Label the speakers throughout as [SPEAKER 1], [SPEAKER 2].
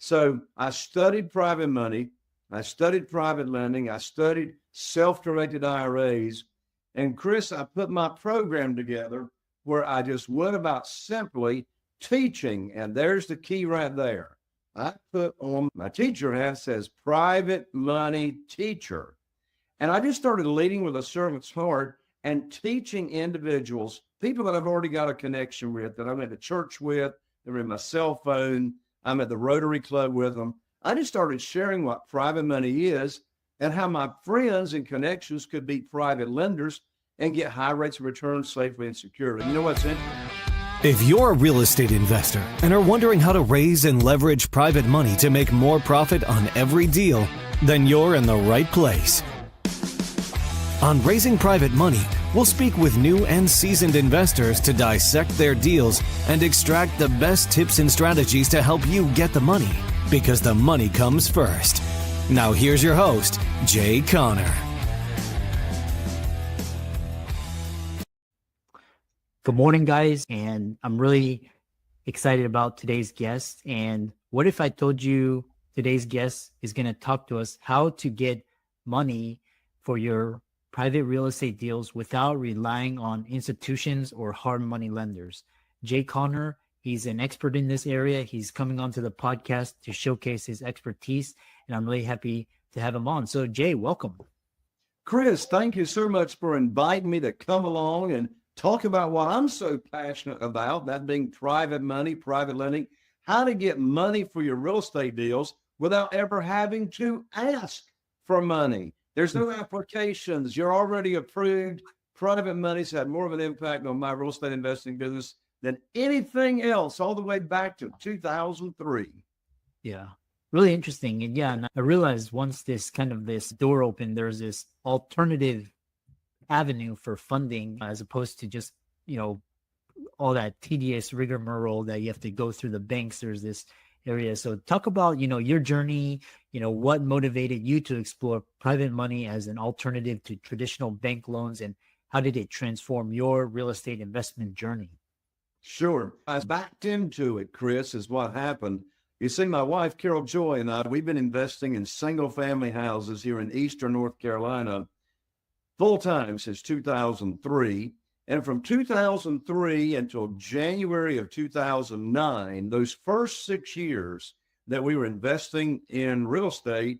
[SPEAKER 1] So I studied private money. I studied private lending. I studied self-directed IRAs. And Chris, I put my program together where I just went about simply teaching. And there's the key right there. I put on my teacher hat says private money teacher. And I just started leading with a servant's heart and teaching individuals, people that I've already got a connection with, that I'm at the church with, they're in my cell phone, I'm at the Rotary Club with them. I just started sharing what private money is and how my friends and connections could be private lenders and get high rates of return safely and securely. You know what's interesting?
[SPEAKER 2] If you're a real estate investor and are wondering how to raise and leverage private money to make more profit on every deal, then you're in the right place. On Raising Private Money, we'll speak with new and seasoned investors to dissect their deals and extract the best tips and strategies to help you get the money, because the money comes first. Now here's your host, Jay Conner.
[SPEAKER 3] Good morning, guys, and I'm really excited about today's guest. And what if I told you today's guest is going to talk to us how to get money for your private real estate deals without relying on institutions or hard money lenders? Jay Conner, he's an expert in this area. He's coming onto the podcast to showcase his expertise, and I'm really happy to have him on. So, Jay, welcome.
[SPEAKER 1] Chris, thank you so much for inviting me to come along and talk about what I'm so passionate about, that being private money, private lending, how to get money for your real estate deals without ever having to ask for money. There's no applications. You're already approved. Private money's had more of an impact on my real estate investing business than anything else, all the way back to 2003.
[SPEAKER 3] Yeah, really interesting. And yeah, and I realized once this door opened, there's this alternative avenue for funding as opposed to just, all that tedious rigmarole that you have to go through the banks. There's this area. So talk about, your journey, what motivated you to explore private money as an alternative to traditional bank loans, and how did it transform your real estate investment journey?
[SPEAKER 1] Sure. I backed into it, Chris, is what happened. You see, my wife, Carol Joy, and I, we've been investing in single family houses here in Eastern North Carolina full time since 2003. And from 2003 until January of 2009, those first 6 years that we were investing in real estate,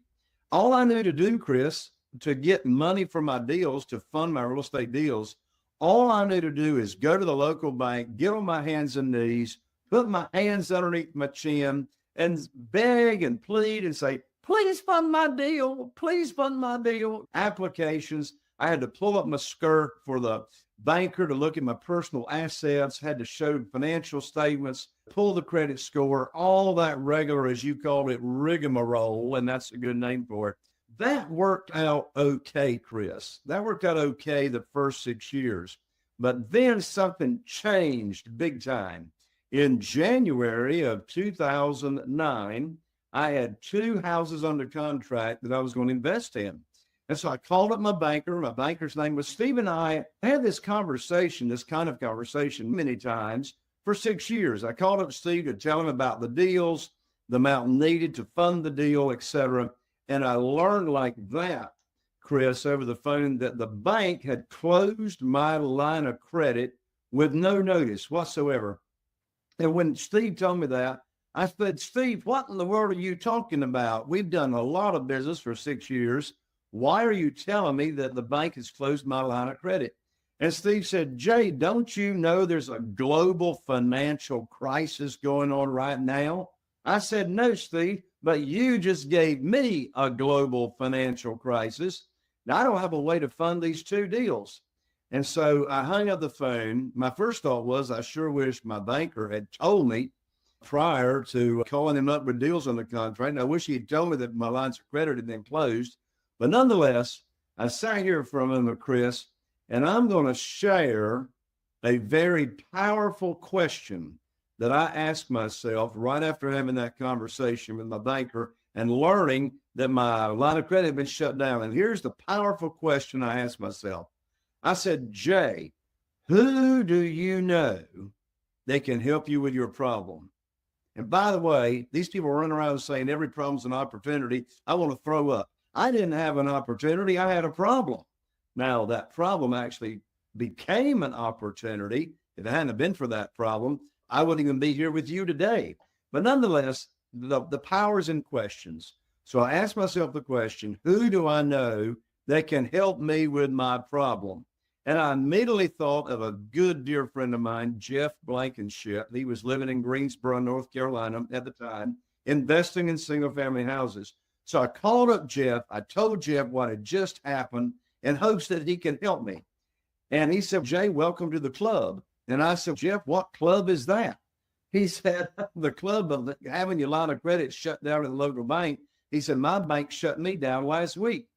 [SPEAKER 1] all I knew to do, Chris, to get money for my deals, to fund my real estate deals, all I knew to do is go to the local bank, get on my hands and knees, put my hands underneath my chin, and beg and plead and say, please fund my deal, please fund my deal. Applications. I had to pull up my skirt for the banker to look at my personal assets, had to show financial statements, pull the credit score, all that regular, as you called it, rigmarole, and that's a good name for it. That worked out okay, Chris. That worked out okay the first 6 years. But then something changed big time. In January of 2009, I had 2 houses under contract that I was going to invest in. And so I called up my banker. My banker's name was Steve, and I had this kind of conversation many times for 6 years. I called up Steve to tell him about the deals, the amount needed to fund the deal, et cetera. And I learned like that, Chris, over the phone, that the bank had closed my line of credit with no notice whatsoever. And when Steve told me that, I said, Steve, what in the world are you talking about? We've done a lot of business for 6 years. Why are you telling me that the bank has closed my line of credit? And Steve said, Jay, don't you know there's a global financial crisis going on right now? I said, no, Steve, but you just gave me a global financial crisis. Now, I don't have a way to fund these 2 deals. And so I hung up the phone. My first thought was, I sure wish my banker had told me prior to calling him up with deals on the contract. And I wish he had told me that my lines of credit had been closed. But nonetheless, I sat here for a moment, Chris, and I'm going to share a very powerful question that I asked myself right after having that conversation with my banker and learning that my line of credit had been shut down. And here's the powerful question I asked myself. I said, Jay, who do you know that can help you with your problem? And by the way, these people running around saying every problem's an opportunity. I want to throw up. I didn't have an opportunity. I had a problem. Now, that problem actually became an opportunity. If it hadn't been for that problem, I wouldn't even be here with you today. But nonetheless, the power's in questions. So I asked myself the question, who do I know that can help me with my problem? And I immediately thought of a good dear friend of mine, Jeff Blankenship. He was living in Greensboro, North Carolina at the time, investing in single family houses. So I called up Jeff. I told Jeff what had just happened in hopes that he can help me. And he said, Jay, welcome to the club. And I said, Jeff, what club is that? He said, the club of having your line of credit shut down at the local bank. He said, my bank shut me down last week.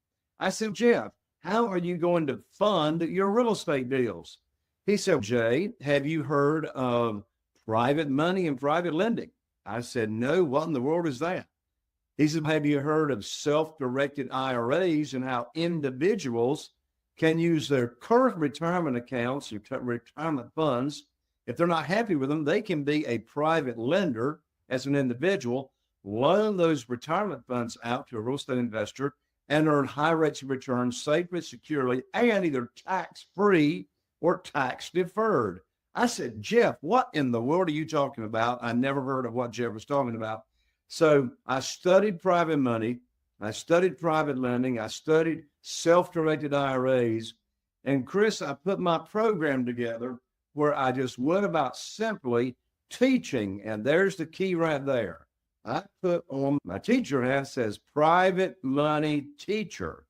[SPEAKER 1] I said, Jeff, how are you going to fund your real estate deals? He said, Jay, have you heard of private money and private lending? I said, no, what in the world is that? He said, have you heard of self-directed IRAs and how individuals can use their current retirement accounts, retirement funds? If they're not happy with them, they can be a private lender as an individual, loan those retirement funds out to a real estate investor and earn high rates of return safely, securely, and either tax-free or tax-deferred. I said, Jeff, what in the world are you talking about? I never heard of what Jeff was talking about. So I studied private money. I studied private lending. I studied self-directed IRAs. And Chris, I put my program together where I just went about simply teaching. And there's the key right there. I put on my teacher hat says private money teacher.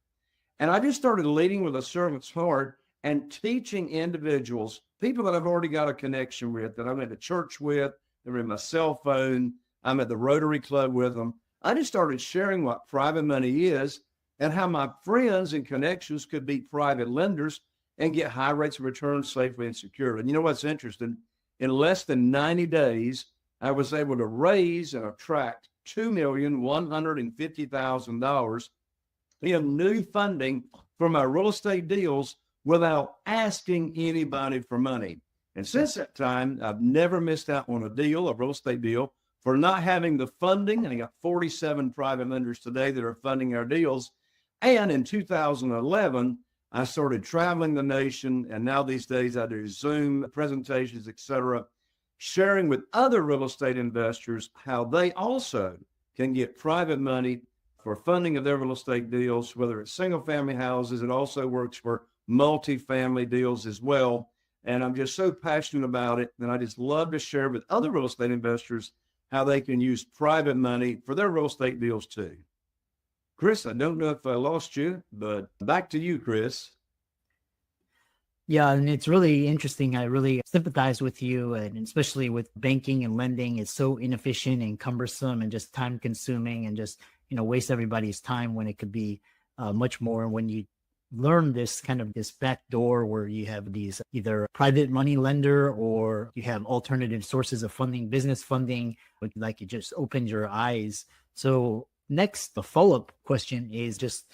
[SPEAKER 1] And I just started leading with a servant's heart and teaching individuals, people that I've already got a connection with, that I'm at the church with, they're in my cell phone, I'm at the Rotary Club with them. I just started sharing what private money is and how my friends and connections could be private lenders and get high rates of return safely and securely. And you know what's interesting? In less than 90 days, I was able to raise and attract $2,150,000 in new funding for my real estate deals without asking anybody for money. And since that time, I've never missed out on a deal, a real estate deal, for not having the funding. And I got 47 private lenders today that are funding our deals. And in 2011, I started traveling the nation. And now these days I do Zoom presentations, et cetera, sharing with other real estate investors how they also can get private money for funding of their real estate deals, whether it's single family houses. It also works for multifamily deals as well. And I'm just so passionate about it. And I just love to share with other real estate investors how they can use private money for their real estate deals too. Chris, I don't know if I lost you, but back to you, Chris.
[SPEAKER 3] Yeah, and it's really interesting. I really sympathize with you, and especially with banking and lending. It's so inefficient and cumbersome and just time consuming and just, waste everybody's time when it could be much more. When you learn this back door where you have these either private money lender or you have alternative sources of funding, business funding, like it just opens your eyes. So next, the follow-up question is just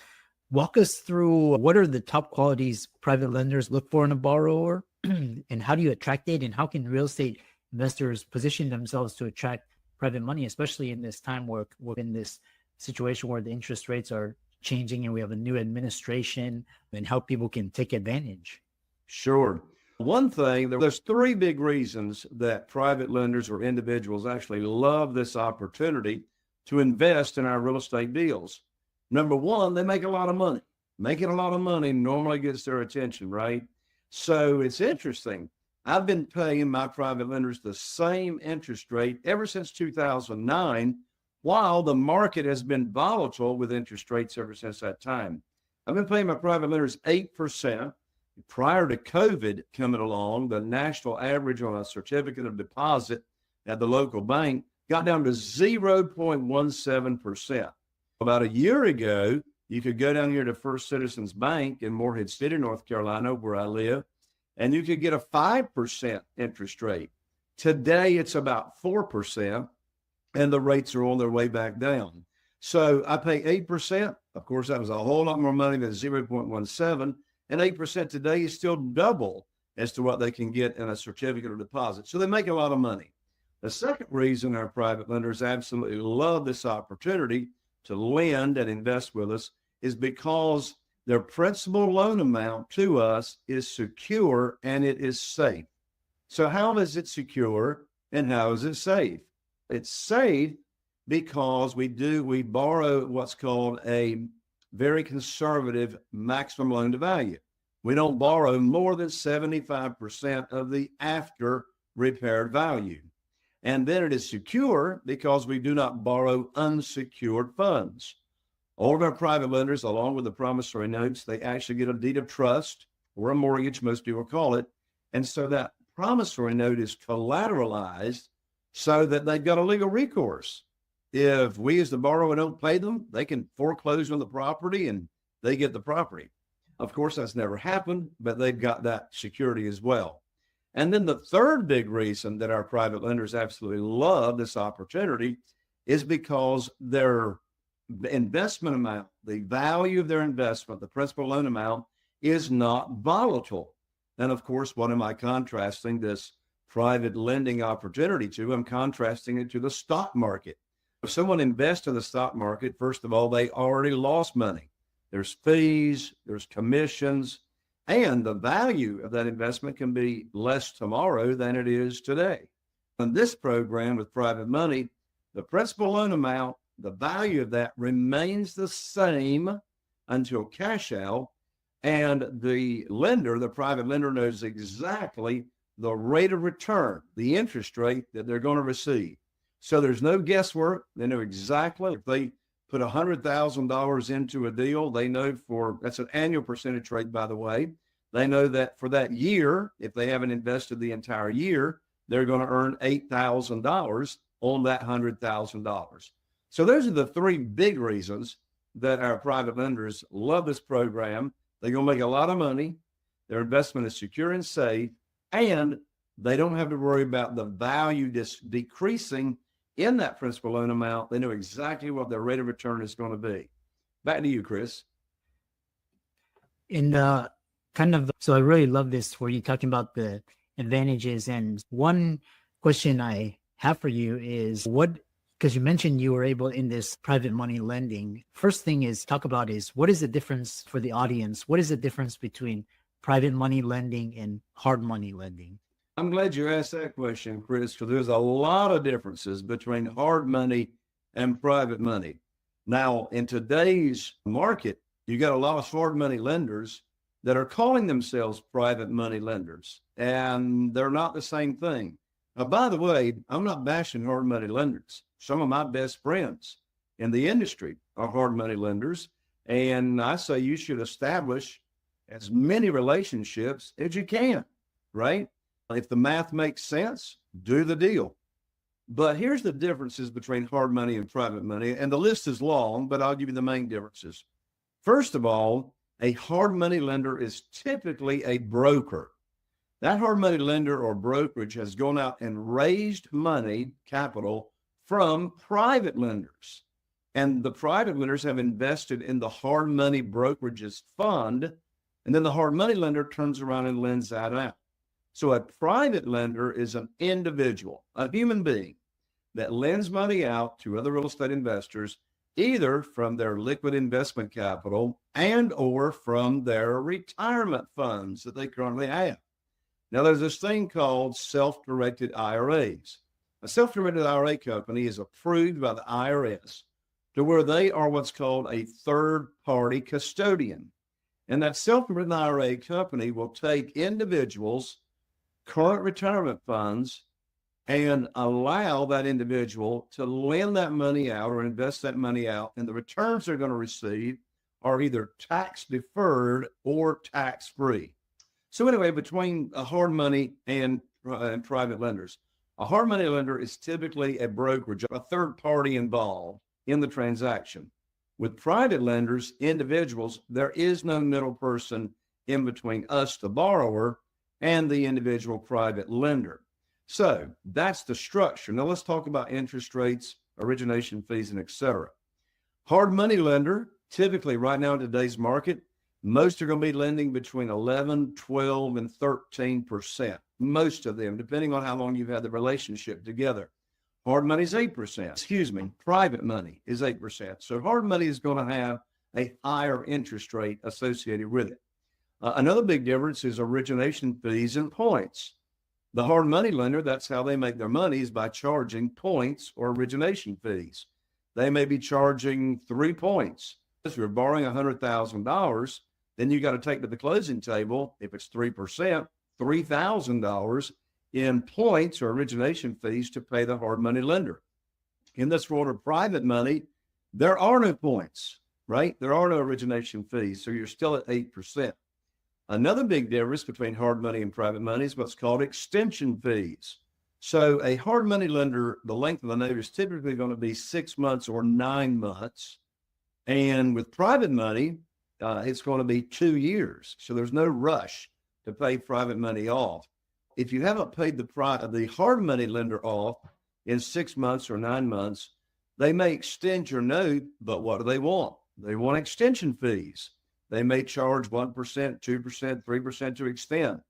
[SPEAKER 3] walk us through what are the top qualities private lenders look for in a borrower and how do you attract it? And how can real estate investors position themselves to attract private money, especially in this time where we're in this situation where the interest rates are changing and we have a new administration, and how people can take advantage?
[SPEAKER 1] Sure. One thing, there's three big reasons that private lenders or individuals actually love this opportunity to invest in our real estate deals. Number one, they make a lot of money. Making a lot of money normally gets their attention, right? So it's interesting. I've been paying my private lenders the same interest rate ever since 2009, while the market has been volatile with interest rates ever since that time. I've been paying my private lenders 8%. Prior to COVID coming along, the national average on a certificate of deposit at the local bank got down to 0.17%. About a year ago, you could go down here to First Citizens Bank in Morehead City, North Carolina, where I live, and you could get a 5% interest rate. Today, it's about 4%, and the rates are on their way back down. So I pay 8%. Of course, that was a whole lot more money than 0.17, and 8% today is still double as to what they can get in a certificate of deposit. So they make a lot of money. The second reason our private lenders absolutely love this opportunity to lend and invest with us is because their principal loan amount to us is secure and it is safe. So how is it secure and how is it safe? It's safe because we borrow what's called a very conservative maximum loan to value. We don't borrow more than 75% of the after repaired value. And then it is secure because we do not borrow unsecured funds. All of our private lenders, along with the promissory notes, they actually get a deed of trust or a mortgage, most people call it. And so that promissory note is collateralized so that they've got a legal recourse. If we as the borrower don't pay them, they can foreclose on the property and they get the property. Of course, that's never happened, but they've got that security as well. And then the third big reason that our private lenders absolutely love this opportunity is because their investment amount, the value of their investment, the principal loan amount is not volatile. And of course, what am I contrasting this private lending opportunity to? I'm contrasting it to the stock market. If someone invests in the stock market, first of all, they already lost money. There's fees, there's commissions, and the value of that investment can be less tomorrow than it is today. In this program with private money, the principal loan amount, the value of that remains the same until cash out, and the lender, the private lender, knows exactly the rate of return, the interest rate that they're going to receive. So there's no guesswork. They know exactly if they put $100,000 into a deal, they know that's an annual percentage rate, by the way. They know that for that year, if they haven't invested the entire year, they're going to earn $8,000 on that $100,000. So those are the three big reasons that our private lenders love this program. They're going to make a lot of money. Their investment is secure and safe, and they don't have to worry about the value decreasing in that principal loan amount. They know exactly what their rate of return is going to be. Back to you, Chris.
[SPEAKER 3] And so I really love this where you're talking about the advantages. And one question I have for you is because you mentioned you were able in this private money lending. First thing is what is the difference for the audience? What is the difference between private money lending and hard money lending?
[SPEAKER 1] I'm glad you asked that question, Chris, because there's a lot of differences between hard money and private money. Now, in today's market, you got a lot of hard money lenders that are calling themselves private money lenders, and they're not the same thing. Now, by the way, I'm not bashing hard money lenders. Some of my best friends in the industry are hard money lenders, and I say you should establish as many relationships as you can, right? If the math makes sense, do the deal. But here's the differences between hard money and private money, and the list is long, but I'll give you the main differences. First of all, a hard money lender is typically a broker. That hard money lender or brokerage has gone out and raised money, capital, from private lenders. And the private lenders have invested in the hard money brokerage's fund, and then the hard money lender turns around and lends that out. So a private lender is an individual, a human being that lends money out to other real estate investors, either from their liquid investment capital and or from their retirement funds that they currently have. Now, there's this thing called self-directed IRAs. A self-directed IRA company is approved by the IRS to where they are what's called a third-party custodian. And that self-directed IRA company will take individuals' current retirement funds and allow that individual to lend that money out or invest that money out, and the returns they're going to receive are either tax deferred or tax free. So anyway, between a hard money and private lenders, a hard money lender is typically a brokerage, a third party involved in the transaction. With private lenders, individuals, there is no middle person in between us, the borrower, and the individual private lender. So that's the structure. Now let's talk about interest rates, origination fees, and et cetera. Hard money lender, typically right now in today's market, most are going to be lending between 11, 12, and 13%. most of them, depending on how long you've had the relationship together. Hard money is 8%. Private money is 8%. So hard money is going to have a higher interest rate associated with it. Another big difference is origination fees and points. The hard money lender, that's how they make their money, is by charging points or origination fees. They may be charging 3 points. If you're borrowing $100,000, then you got to take to the closing table, if it's 3%, $3,000 in points or origination fees to pay the hard money lender. In this world of private money, there are no points, right? There are no origination fees, so you're still at 8%. Another big difference between hard money and private money is what's called extension fees. So a hard money lender, the length of the note is typically going to be 6 months or 9 months. And with private money, it's going to be 2 years. So there's no rush to pay private money off. If you haven't paid the hard money lender off in 6 months or 9 months, they may extend your note, but what do they want? They want extension fees. They may charge 1%, 2%, 3% to extend.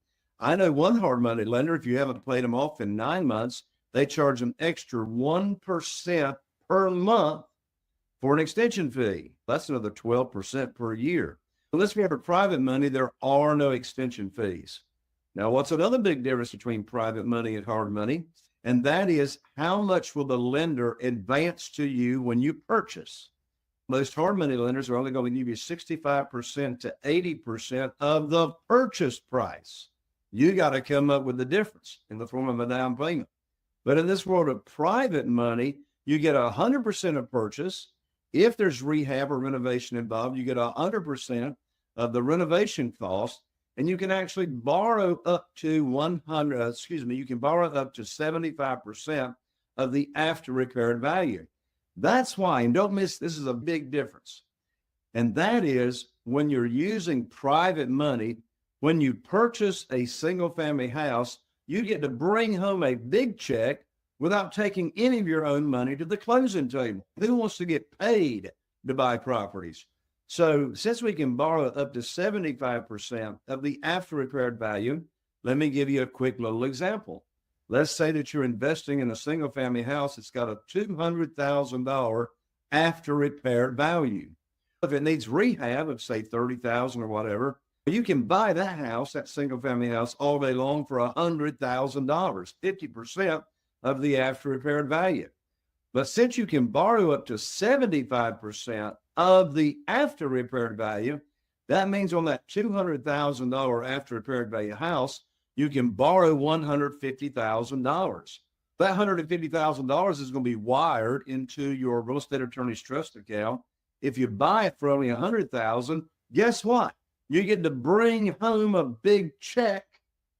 [SPEAKER 1] I know one hard money lender, if you haven't paid them off in 9 months, they charge an extra 1% per month for an extension fee. That's another 12% per year. Unless we have a private money, there are no extension fees. Now, what's another big difference between private money and hard money? And that is, how much will the lender advance to you when you purchase? Most hard money lenders are only going to give you 65% to 80% of the purchase price. You got to come up with the difference in the form of a down payment. But in this world of private money, you get 100% of purchase. If there's rehab or renovation involved, you get 100% of the renovation cost, and you can actually borrow up to you can borrow up to 75% of the after repaired value. That's why, and don't miss, this is a big difference. And that is, when you're using private money, when you purchase a single family house, you get to bring home a big check without taking any of your own money to the closing table. Who wants to get paid to buy properties? So since we can borrow up to 75% of the after repaired value, let me give you a quick little example. Let's say that you're investing in a single family house. It's got a $200,000 after repaired value. If it needs rehab of say $30,000 or whatever, you can buy that house, that single family house, all day long for $100,000, 50% of the after repaired value. But since you can borrow up to 75% of the after repaired value, that means on that $200,000 after repaired value house, you can borrow $150,000. That $150,000 is going to be wired into your real estate attorney's trust account. If you buy it for only $100,000, guess what? You get to bring home a big check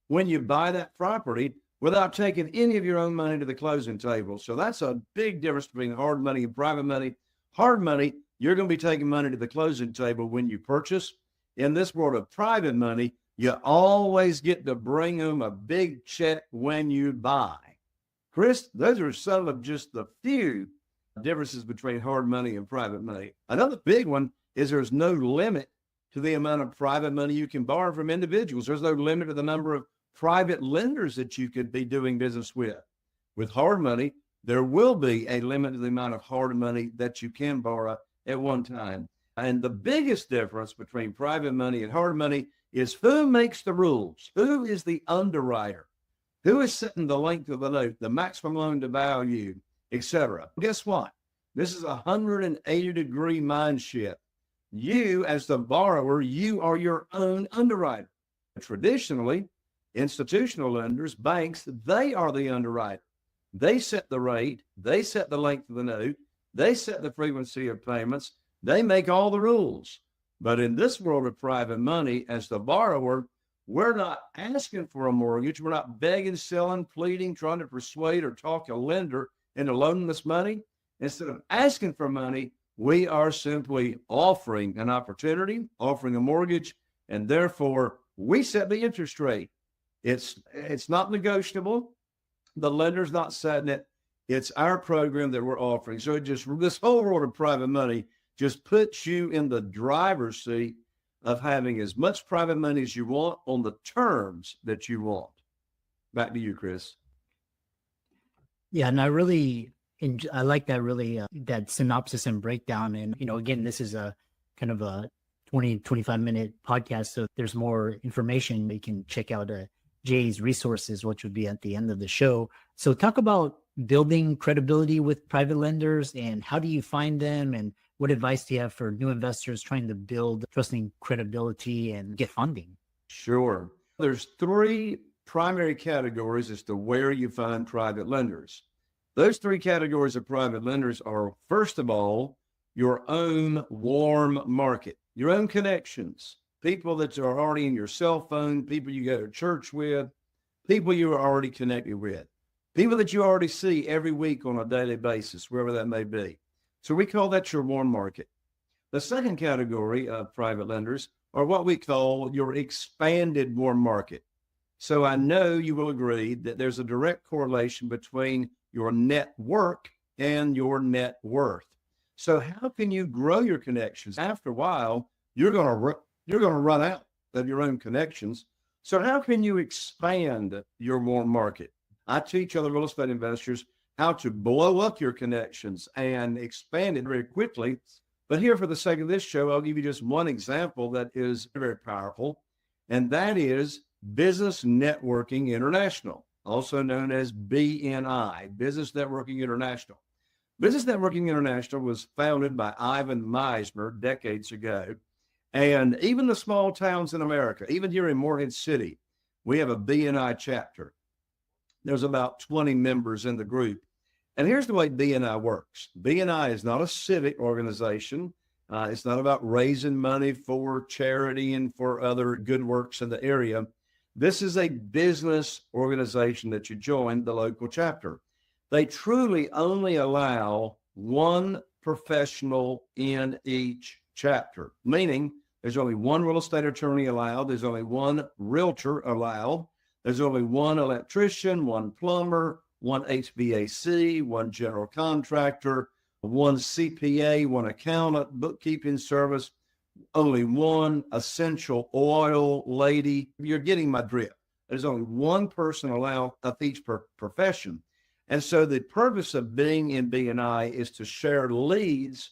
[SPEAKER 1] when you buy that property without taking any of your own money to the closing table. So that's a big difference between hard money and private money. Hard money, you're going to be taking money to the closing table when you purchase. In this world of private money, you always get to bring home a big check when you buy. Chris, those are some of just the few differences between hard money and private money. Another big one is there's no limit to the amount of private money you can borrow from individuals. There's no limit to the number of private lenders that you could be doing business with. With hard money, there will be a limit to the amount of hard money that you can borrow at one time. And the biggest difference between private money and hard money is who makes the rules? Who is the underwriter? Who is setting the length of the note, the maximum loan to value, etc.? Guess what? This is a 180-degree mind shift. You, as the borrower, you are your own underwriter. Traditionally, institutional lenders, banks, they are the underwriter. They set the rate, they set the length of the note, they set the frequency of payments, they make all the rules. But in this world of private money, as the borrower, we're not asking for a mortgage. We're not begging, selling, pleading, trying to persuade or talk a lender into loaning us money. Instead of asking for money, we are simply offering an opportunity, offering a mortgage, and therefore we set the interest rate. It's not negotiable. The lender's not setting it. It's our program that we're offering. So this whole world of private money just puts you in the driver's seat of having as much private money as you want on the terms that you want. Back to you, Chris.
[SPEAKER 3] Yeah, and I like that really that synopsis and breakdown. And again, this is a kind of a 25-minute podcast, so there's more information. You can check out Jay's resources, which would be at the end of the show. So talk about building credibility with private lenders, and how do you find them, and what advice do you have for new investors trying to build trusting credibility and get funding?
[SPEAKER 1] Sure. There's three primary categories as to where you find private lenders. Those three categories of private lenders are, first of all, your own warm market, your own connections, people that are already in your cell phone, people you go to church with, people you are already connected with, people that you already see every week on a daily basis, wherever that may be. So we call that your warm market. The second category of private lenders are what we call your expanded warm market. So I know you will agree that there's a direct correlation between your network and your net worth. So how can you grow your connections? After a while, you're going to run out of your own connections. So how can you expand your warm market? I teach other real estate investors how to blow up your connections and expand it very quickly. But here, for the sake of this show, I'll give you just one example that is very powerful, and that is Business Networking International, also known as BNI, Business Networking International. Business Networking International was founded by Ivan Meisner decades ago. And even the small towns in America, even here in Morehead City, we have a BNI chapter. There's about 20 members in the group. And here's the way BNI works. BNI is not a civic organization. It's not about raising money for charity and for other good works in the area. This is a business organization that you join, the local chapter. They truly only allow one professional in each chapter, meaning there's only one real estate attorney allowed. There's only one realtor allowed. There's only one electrician, one plumber, one HVAC, one general contractor, one CPA, one accountant, bookkeeping service, only one essential oil lady. You're getting my drift. There's only one person allowed of each profession. And so the purpose of being in BNI is to share leads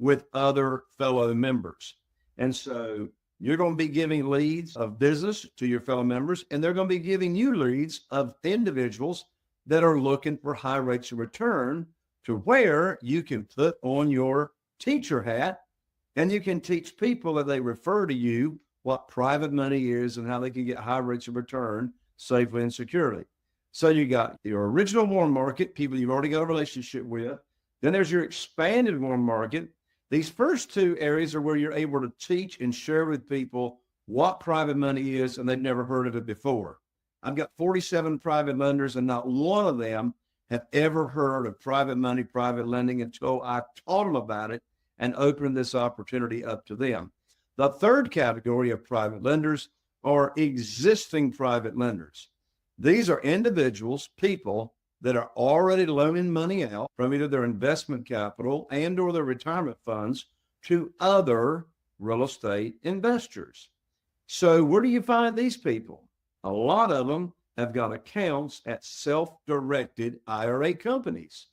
[SPEAKER 1] with other fellow members. And so you're going to be giving leads of business to your fellow members, and they're going to be giving you leads of individuals that are looking for high rates of return, to where you can put on your teacher hat and you can teach people that they refer to you what private money is and how they can get high rates of return safely and securely. So you got your original warm market, people you've already got a relationship with. Then there's your expanded warm market. These first two areas are where you're able to teach and share with people what private money is, and they've never heard of it before. I've got 47 private lenders, and not one of them have ever heard of private money, private lending, until I taught them about it and opened this opportunity up to them. The third category of private lenders are existing private lenders. These are individuals, people that are already loaning money out from either their investment capital and or their retirement funds to other real estate investors. So where do you find these people? A lot of them have got accounts at self-directed IRA companies.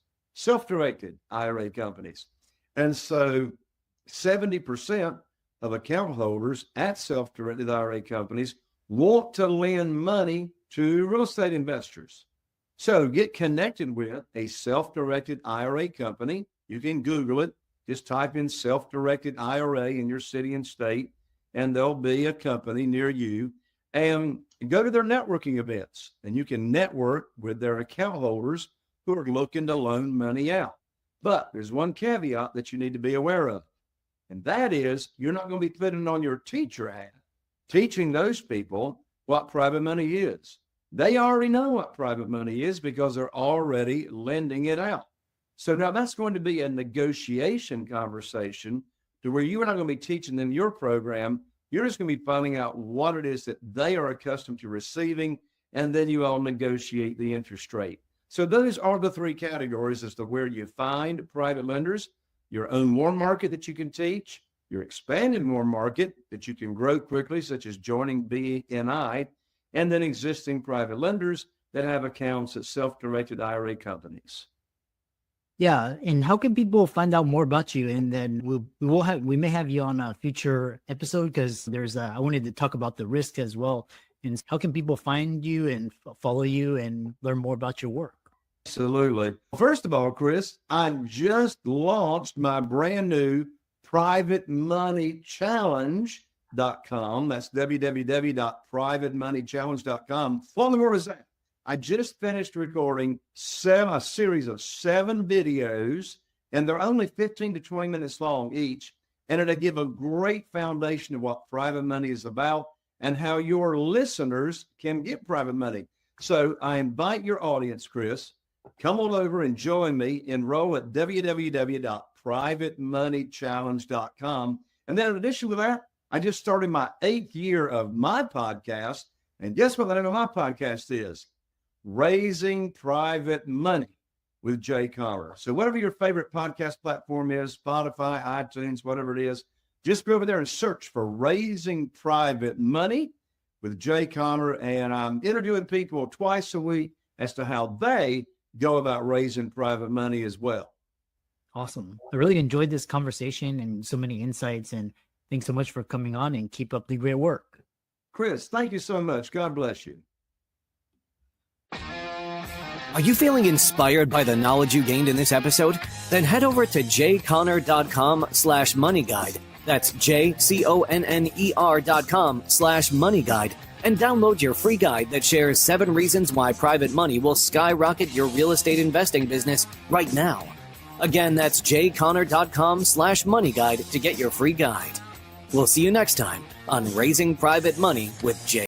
[SPEAKER 1] And so 70% of account holders at self-directed IRA companies want to lend money to real estate investors. So get connected with a self-directed IRA company. You can Google it. Just type in self-directed IRA in your city and state, and there'll be a company near you. And go to their networking events, and you can network with their account holders who are looking to loan money out. But there's one caveat that you need to be aware of, and that is you're not going to be putting on your teacher hat, teaching those people what private money is. They already know what private money is because they're already lending it out. So now that's going to be a negotiation conversation to where you are not going to be teaching them your program. You're just going to be finding out what it is that they are accustomed to receiving, and then you all negotiate the interest rate. So those are the three categories as to where you find private lenders: your own warm market that you can teach, your expanded warm market that you can grow quickly, such as joining BNI, and then existing private lenders that have accounts at self-directed IRA companies.
[SPEAKER 3] Yeah, and how can people find out more about you? And then we may have you on a future episode because I wanted to talk about the risk as well. And how can people find you and follow you and learn more about your work?
[SPEAKER 1] Absolutely. First of all, Chris, I just launched my brand new Private Money Challenge.com. That's www.privatemoneychallenge.com. Well, where was that? I just finished recording a series of 7 videos, and they're only 15 to 20 minutes long each. And it'll give a great foundation of what private money is about and how your listeners can get private money. So I invite your audience, Chris, come on over and join me. Enroll at www.privatemoneychallenge.com. And then in addition to that, I just started my 8th year of my podcast. And guess what the name of my podcast is? Raising Private Money with Jay Conner. So whatever your favorite podcast platform is, Spotify, iTunes, whatever it is, just go over there and search for Raising Private Money with Jay Conner. And I'm interviewing people twice a week as to how they go about raising private money as well.
[SPEAKER 3] Awesome. I really enjoyed this conversation and so many insights. And thanks so much for coming on, and keep up the great work.
[SPEAKER 1] Chris, thank you so much. God bless you.
[SPEAKER 2] Are you feeling inspired by the knowledge you gained in this episode? Then head over to jconner.com/moneyguide. That's jconner.com/moneyguide and download your free guide that shares 7 reasons why private money will skyrocket your real estate investing business right now. Again, that's jconner.com/moneyguide to get your free guide. We'll see you next time on Raising Private Money with Jay.